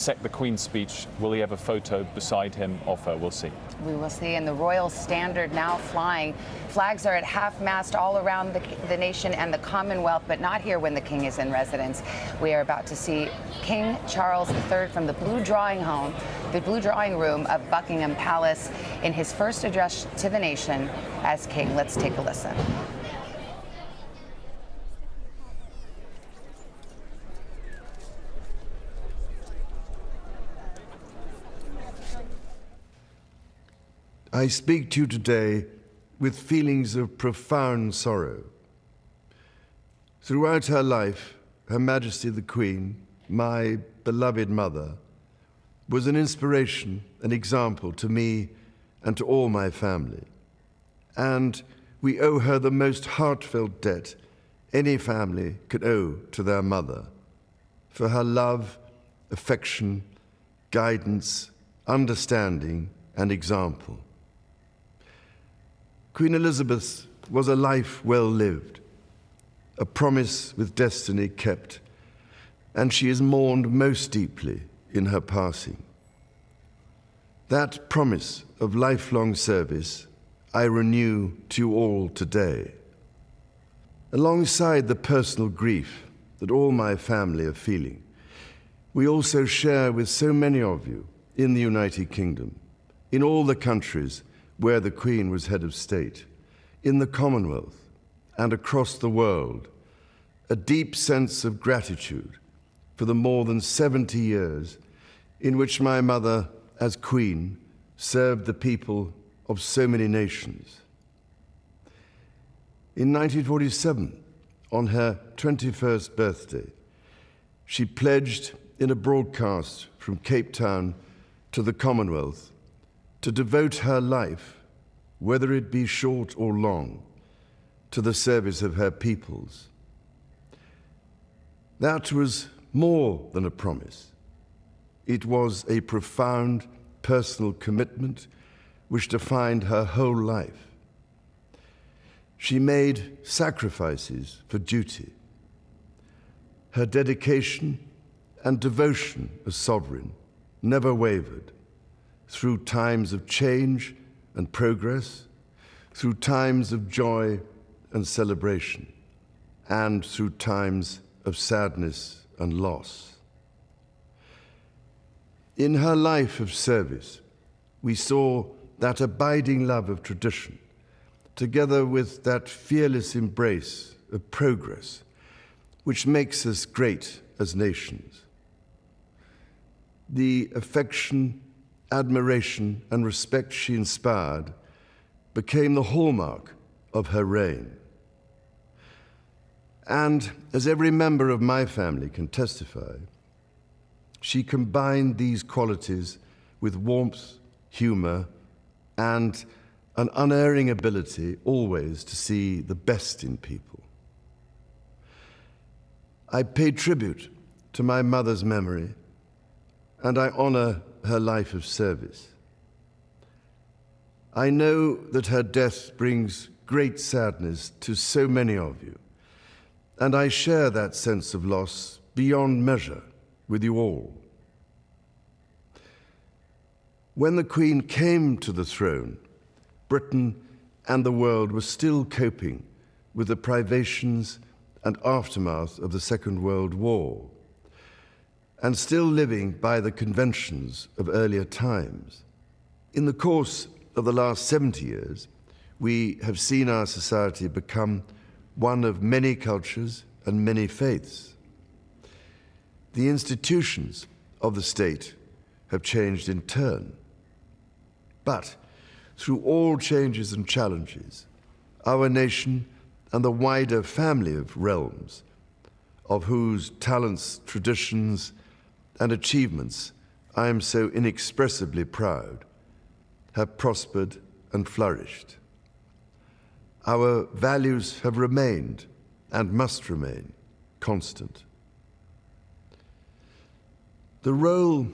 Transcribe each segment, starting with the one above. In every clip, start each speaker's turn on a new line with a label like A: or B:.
A: The Queen's speech, will he have a photo beside him of her? We'll see.
B: We will see. And the royal standard now flying. Flags are at half-mast all around the nation and the Commonwealth, but not here when the King is in residence. We are about to see King Charles III from the Blue Drawing Room of Buckingham Palace in his first address to the nation as King. Let's take a listen.
C: I speak to you today with feelings of profound sorrow. Throughout her life, Her Majesty the Queen, my beloved mother, was an inspiration, an example to me and to all my family. And we owe her the most heartfelt debt any family could owe to their mother, for her love, affection, guidance, understanding, and example. Queen Elizabeth was a life well lived, a promise with destiny kept, and she is mourned most deeply in her passing. That promise of lifelong service I renew to you all today. Alongside the personal grief that all my family are feeling, we also share with so many of you in the United Kingdom, in all the countries where the Queen was head of state, in the Commonwealth and across the world, a deep sense of gratitude for the more than 70 years in which my mother, as Queen, served the people of so many nations. In 1947, on her 21st birthday, she pledged in a broadcast from Cape Town to the Commonwealth to devote her life, whether it be short or long, to the service of her peoples. That was more than a promise. It was a profound personal commitment which defined her whole life. She made sacrifices for duty. Her dedication and devotion as sovereign never wavered through times of change and progress, through times of joy and celebration, and through times of sadness and loss. In her life of service, we saw that abiding love of tradition, together with that fearless embrace of progress, which makes us great as nations. The affection, admiration, and respect she inspired became the hallmark of her reign. And as every member of my family can testify, she combined these qualities with warmth, humor, and an unerring ability always to see the best in people. I pay tribute to my mother's memory, and I honor her life of service. I know that her death brings great sadness to so many of you, and I share that sense of loss beyond measure with you all. When the Queen came to the throne, Britain and the world were still coping with the privations and aftermath of the Second World War, and still living by the conventions of earlier times. In the course of the last 70 years, we have seen our society become one of many cultures and many faiths. The institutions of the state have changed in turn. But through all changes and challenges, our nation and the wider family of realms, of whose talents, traditions, and achievements I am so inexpressibly proud, have prospered and flourished. Our values have remained, and must remain, constant. The role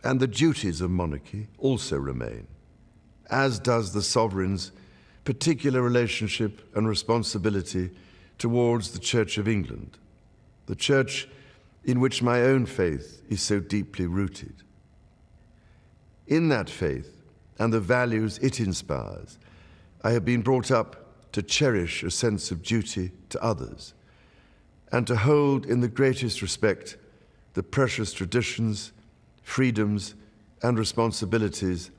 C: and the duties of monarchy also remain, as does the sovereign's particular relationship and responsibility towards the Church of England, the Church in which my own faith is so deeply rooted. In that faith and the values it inspires, I have been brought up to cherish a sense of duty to others and to hold in the greatest respect the precious traditions, freedoms, and responsibilities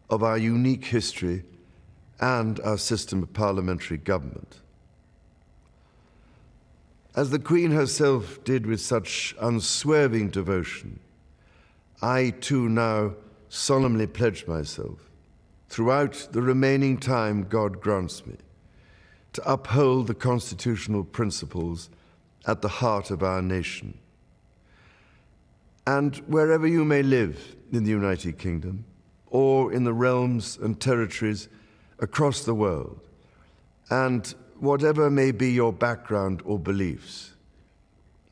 C: of our unique history and our system of parliamentary government. As the Queen herself did with such unswerving devotion, I too now solemnly pledge myself, throughout the remaining time God grants me, to uphold the constitutional principles at the heart of our nation. And wherever you may live in the United Kingdom, or in the realms and territories across the world, and whatever may be your background or beliefs,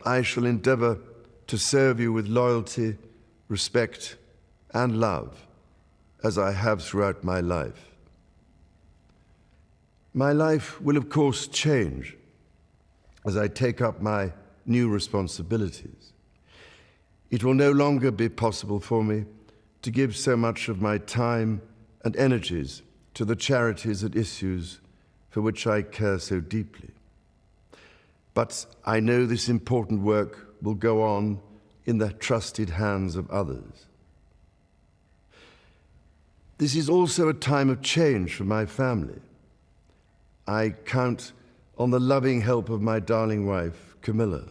C: I shall endeavor to serve you with loyalty, respect, and love, as I have throughout my life. My life will, of course, change as I take up my new responsibilities. It will no longer be possible for me to give so much of my time and energies to the charities and issues for which I care so deeply. But I know this important work will go on in the trusted hands of others. This is also a time of change for my family. I count on the loving help of my darling wife, Camilla.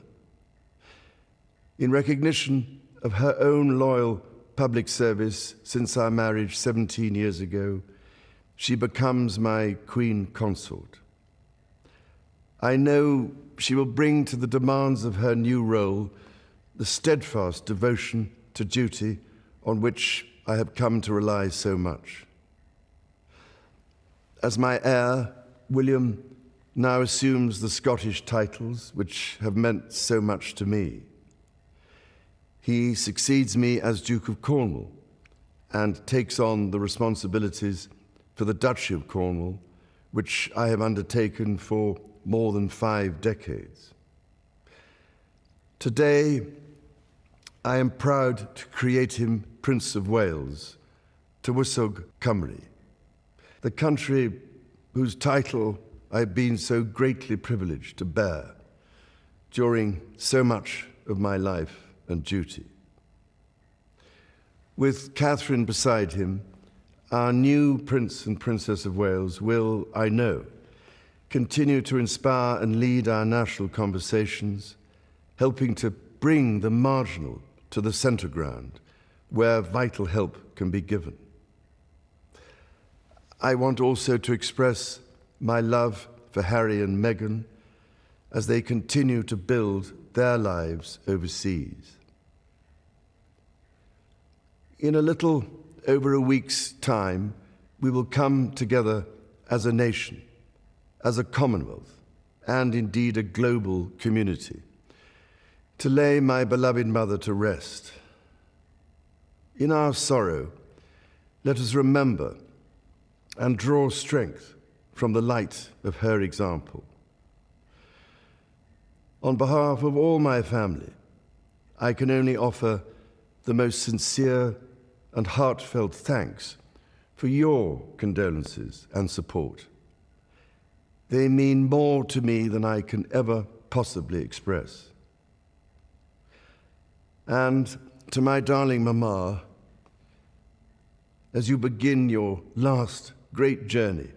C: In recognition of her own loyal public service since our marriage 17 years ago, she becomes my Queen Consort. I know she will bring to the demands of her new role the steadfast devotion to duty on which I have come to rely so much. As my heir, William now assumes the Scottish titles which have meant so much to me. He succeeds me as Duke of Cornwall and takes on the responsibilities for the Duchy of Cornwall, which I have undertaken for more than 5 decades. Today, I am proud to create him Prince of Wales, Tywysog Cymru, the country whose title I've been so greatly privileged to bear during so much of my life and duty. With Catherine beside him, our new Prince and Princess of Wales will, I know, continue to inspire and lead our national conversations, helping to bring the marginal to the centre ground, where vital help can be given. I want also to express my love for Harry and Meghan as they continue to build their lives overseas. In a little over a week's time, we will come together as a nation, as a Commonwealth, and indeed a global community, to lay my beloved mother to rest. In our sorrow, let us remember and draw strength from the light of her example. On behalf of all my family, I can only offer the most sincere and heartfelt thanks for your condolences and support. They mean more to me than I can ever possibly express. And to my darling Mama, as you begin your last great journey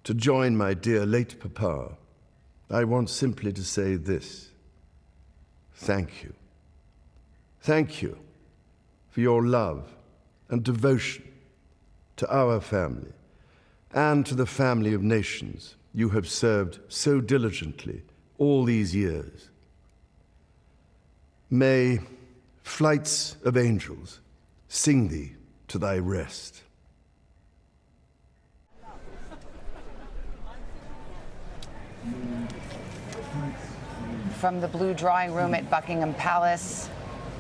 C: to join my dear late Papa, I want simply to say this: thank you. Thank you for your love and devotion to our family and to the family of nations you have served so diligently all these years. May flights of angels sing thee to thy rest.
B: From the Blue Drawing Room at Buckingham Palace,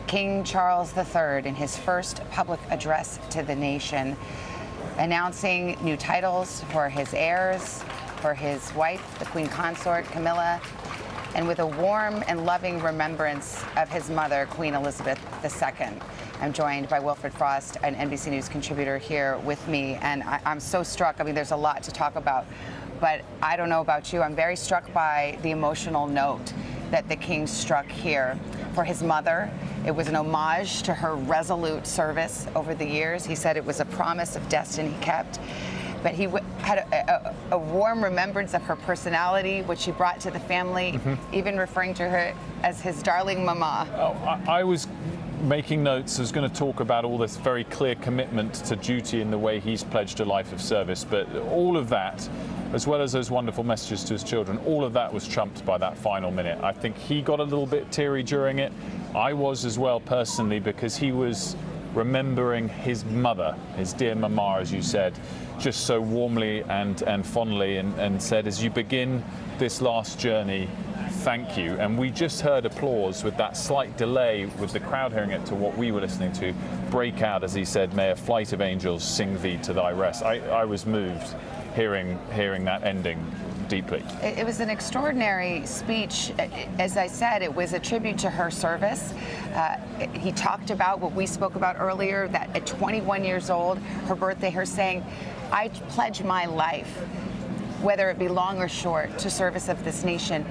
B: King Charles III in his first public address to the nation, announcing new titles for his heirs, for his wife, the Queen Consort, Camilla, and with a warm and loving remembrance of his mother, Queen Elizabeth II. I'm joined by Wilfred Frost, an NBC News contributor, here with me, and I'm so struck. I mean, there's a lot to talk about, but I don't know about you. I'm very struck by the emotional note that the King struck here for his mother. It was an homage to her resolute service over the years. He said it was a promise of destiny kept. But he had a warm remembrance of her personality, which she brought to the family, even referring to her as his darling mama.
A: Oh, I was making notes. I was going to talk about all this very clear commitment to duty in the way he's pledged a life of service. But all of that, as well as those wonderful messages to his children, all of that was trumped by that final minute. I think he got a little bit teary during it. I was as well, personally, because he was remembering his mother, his dear mama, as you said, just so warmly and fondly, and said, as you begin this last journey, thank you. And we just heard applause with that slight delay, with the crowd hearing it to what we were listening to, break out as he said, may a flight of angels sing thee to thy rest. I was moved hearing that ending deeply.
B: It was an extraordinary speech. As I said, it was a tribute to her service. He talked about what we spoke about earlier, that at 21 years old, her birthday, her saying, I pledge my life, whether it be long or short, to service of this nation.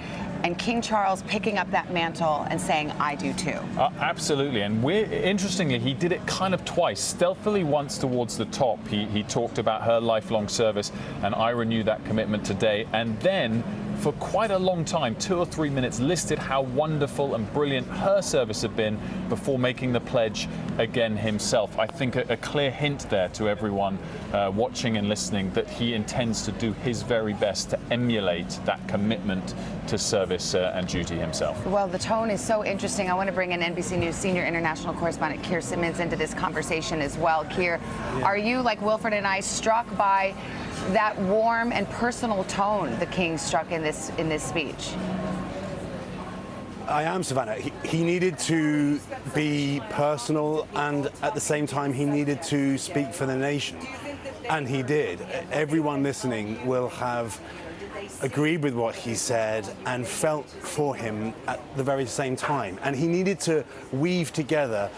B: And King Charles picking up that mantle and saying, I do too.
A: Absolutely. And interestingly, he did it kind of twice. Stealthily once towards the top, he talked about her lifelong service, and I renew that commitment today. And then, for quite a long time, 2 or 3 minutes, listed how wonderful and brilliant her service had been before making the pledge again himself. I think a clear hint there to everyone watching and listening that he intends to do his very best to emulate that commitment to service and duty himself.
B: Well, the tone is so interesting. I want to bring in NBC News senior international correspondent Keir Simmons into this conversation as well. Keir, are you, like Wilfred and I, struck by that warm and personal tone the King struck in this speech?
D: I am, Savannah. He needed to be personal, and at the same time he needed to speak for the nation, and he did. Everyone listening will have agreed with what he said and felt for him at the very same time, and he needed to weave together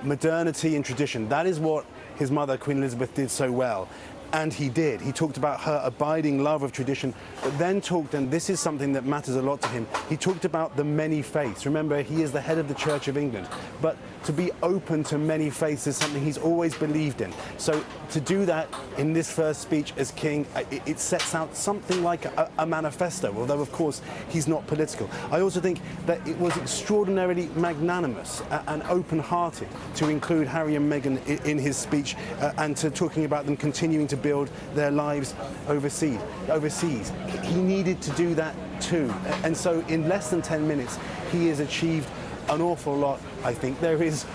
D: modernity and tradition. That is what his mother, Queen Elizabeth, did so well. And he did. He talked about her abiding love of tradition, but then talked, and this is something that matters a lot to him, he talked about the many faiths. Remember, he is the head of the Church of England, but to be open to many faiths is something he's always believed in. So to do that in this first speech as king, it sets out something like a manifesto, although of course he's not political. I also think that it was extraordinarily magnanimous and open-hearted to include Harry and Meghan in his speech, and to talking about them continuing to build their lives overseas. He needed to do that too. And so in less than 10 minutes, he has achieved an awful lot, I think. There is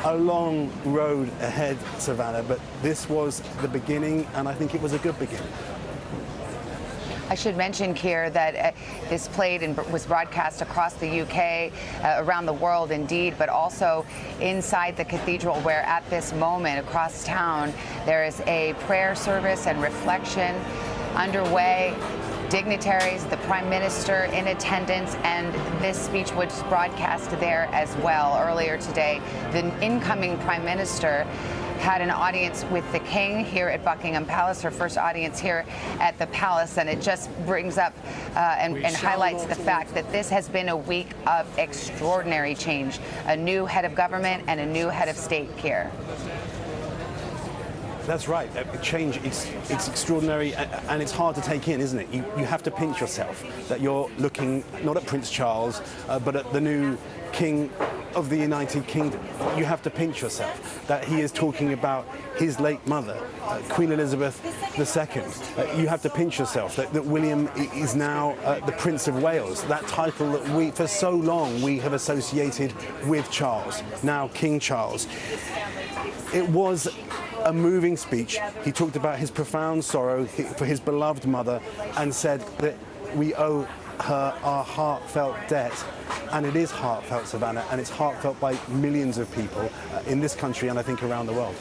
D: a long road ahead, Savannah, but this was the beginning, and I think it was a good beginning.
B: I should mention, Keir, that this played and was broadcast across the UK, around the world indeed, but also inside the cathedral, where at this moment across town there is a prayer service and reflection underway. Dignitaries, the Prime Minister in attendance, and this speech was broadcast there as well. Earlier today, the incoming Prime Minister had an audience with the King here at Buckingham Palace, her first audience here at the Palace, and it just brings up and highlights the fact that this has been a week of extraordinary change. A new head of government and a new head of state, Keir.
D: That's right. Change, it's extraordinary, and it's hard to take in, isn't it? You have to pinch yourself that you're looking not at Prince Charles, but at the new King of the United Kingdom. You have to pinch yourself that he is talking about his late mother, Queen Elizabeth II. You have to pinch yourself that William is now the Prince of Wales, that title that we, for so long, we have associated with Charles, now King Charles. It was a moving speech. He talked about his profound sorrow for his beloved mother and said that we owe her our heartfelt debt. And it is heartfelt, Savannah, and it's heartfelt by millions of people in this country and I think around the world.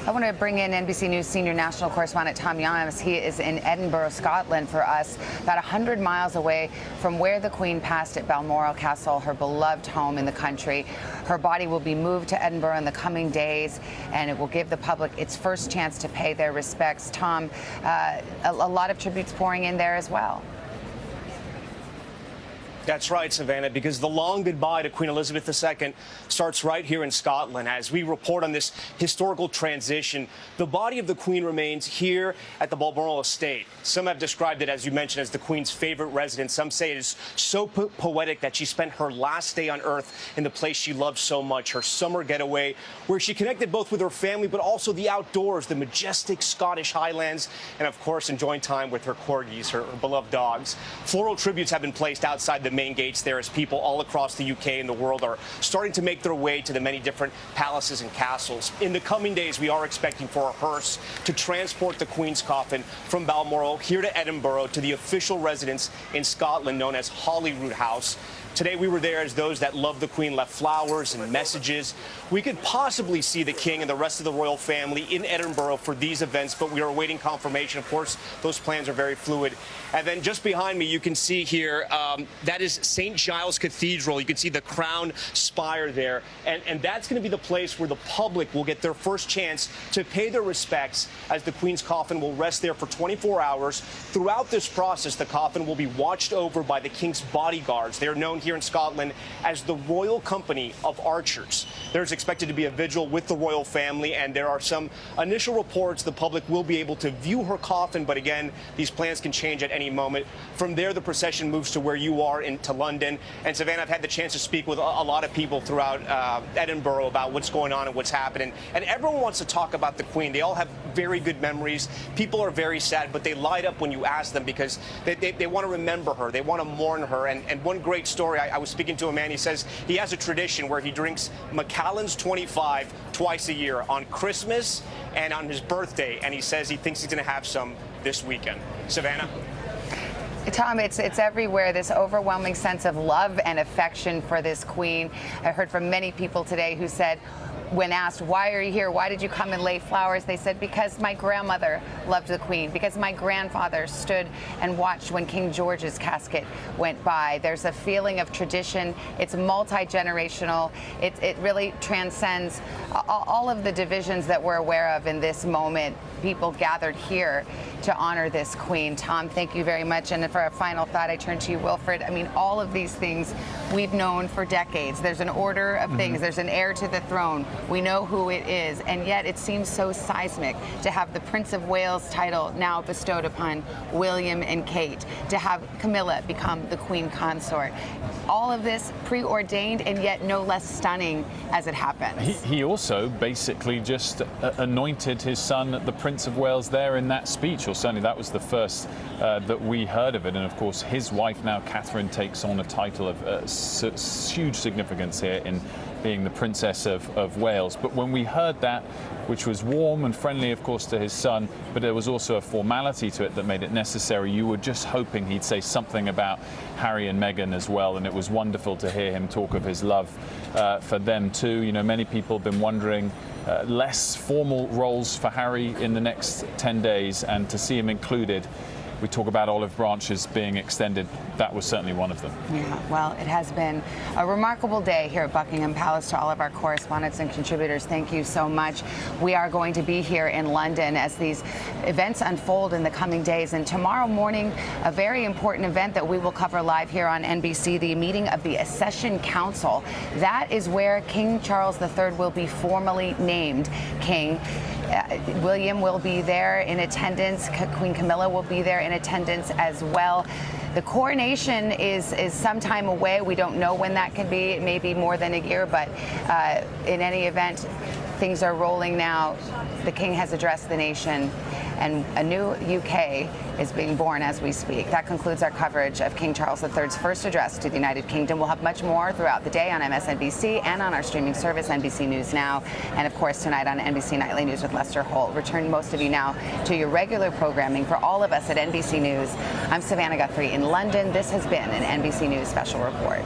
B: I want to bring in NBC News senior national correspondent Tom Yamas. He is in Edinburgh, Scotland for us, about 100 miles away from where the Queen passed at Balmoral Castle, her beloved home in the country. Her body will be moved to Edinburgh in the coming days, and it will give the public its first chance to pay their respects. Tom, a lot of tributes pouring in there as well.
E: That's right, Savannah, because the long goodbye to Queen Elizabeth II starts right here in Scotland. As we report on this historical transition, the body of the Queen remains here at the Balmoral estate. Some have described it, as you mentioned, as the Queen's favorite residence. Some say it is so poetic that she spent her last day on Earth in the place she loved so much, her summer getaway, where she connected both with her family but also the outdoors, the majestic Scottish Highlands, and of course enjoying time with her corgis, her beloved dogs. Floral tributes have been placed outside the main gates there as people all across the UK and the world are starting to make their way to the many different palaces and castles. In the coming days, we are expecting for a hearse to transport the Queen's coffin from Balmoral here to Edinburgh to the official residence in Scotland known as Holyrood House. Today we were there as those that love the Queen left flowers and messages. We could possibly see the King and the rest of the royal family in Edinburgh for these events, but we are awaiting confirmation. Of course, those plans are very fluid. And then just behind me, you can see here, that is St. Giles Cathedral. You can see the crown spire there. And that's going to be the place where the public will get their first chance to pay their respects as the Queen's coffin will rest there for 24 hours. Throughout this process, the coffin will be watched over by the King's bodyguards. They're known here in Scotland as the Royal Company of Archers. There's expected to be a vigil with the royal family, and there are some initial reports the public will be able to view her coffin, but again, these plans can change at any moment. From there, the procession moves to where you are, into London. And Savannah, I've had the chance to speak with a lot of people throughout Edinburgh about what's going on and what's happening, and everyone wants to talk about the Queen. They all have very good memories. People are very sad, but they light up when you ask them because they want to remember her. They want to mourn her. And one great story, I was speaking to a man, he says he has a tradition where he drinks Macallan's 25 twice a year, on Christmas and on his birthday, and he says he thinks he's going to have some this weekend. Savannah?
B: Tom, it's everywhere, this overwhelming sense of love and affection for this Queen. I heard from many people today who said, when asked, why are you here? Why did you come and lay flowers? They said, because my grandmother loved the Queen, because my grandfather stood and watched when King George's casket went by. There's a feeling of tradition. It's multi-generational. It really transcends all of the divisions that we're aware of in this moment. People gathered here to honor this Queen. Tom, thank you very much. And for a final thought, I turn to you, Wilfred. I mean, all of these things we've known for decades. There's an order of things. There's an heir to the throne. We know who it is. And yet it seems so seismic to have the Prince of Wales title now bestowed upon William and Kate, to have Camilla become the Queen Consort. All of this preordained and yet no less stunning as it happens.
A: He also basically just anointed his son the Prince of Wales there in that speech, or certainly that was the first that we heard of it. And of course, his wife now, Catherine, takes on a title of huge significance here in being the Princess of Wales. But when we heard that, which was warm and friendly, of course, to his son, but there was also a formality to it that made it necessary. You were just hoping he'd say something about Harry and Meghan as well, and it was wonderful to hear him talk of his love for them too. You know, many people have been wondering less formal roles for Harry in the next 10 days, and to see him included. We talk about olive branches being extended. That was certainly one of them.
B: Yeah, well, it has been a remarkable day here at Buckingham Palace. To all of our correspondents and contributors, thank you so much. We are going to be here in London as these events unfold in the coming days. And tomorrow morning, a very important event that we will cover live here on NBC, the meeting of the Accession Council. That is where King Charles III will be formally named king. William will be there in attendance. Queen Camilla will be there in attendance as well. The coronation is some time away. We don't know when that can be. It may be more than a year, but in any event, things are rolling now. The King has addressed the nation, and a new UK is being born as we speak. That concludes our coverage of King Charles III's first address to the United Kingdom. We'll have much more throughout the day on MSNBC and on our streaming service, NBC News Now, and of course tonight on NBC Nightly News with Lester Holt. Return most of you now to your regular programming. For all of us at NBC News, I'm Savannah Guthrie in London. This has been an NBC News Special Report.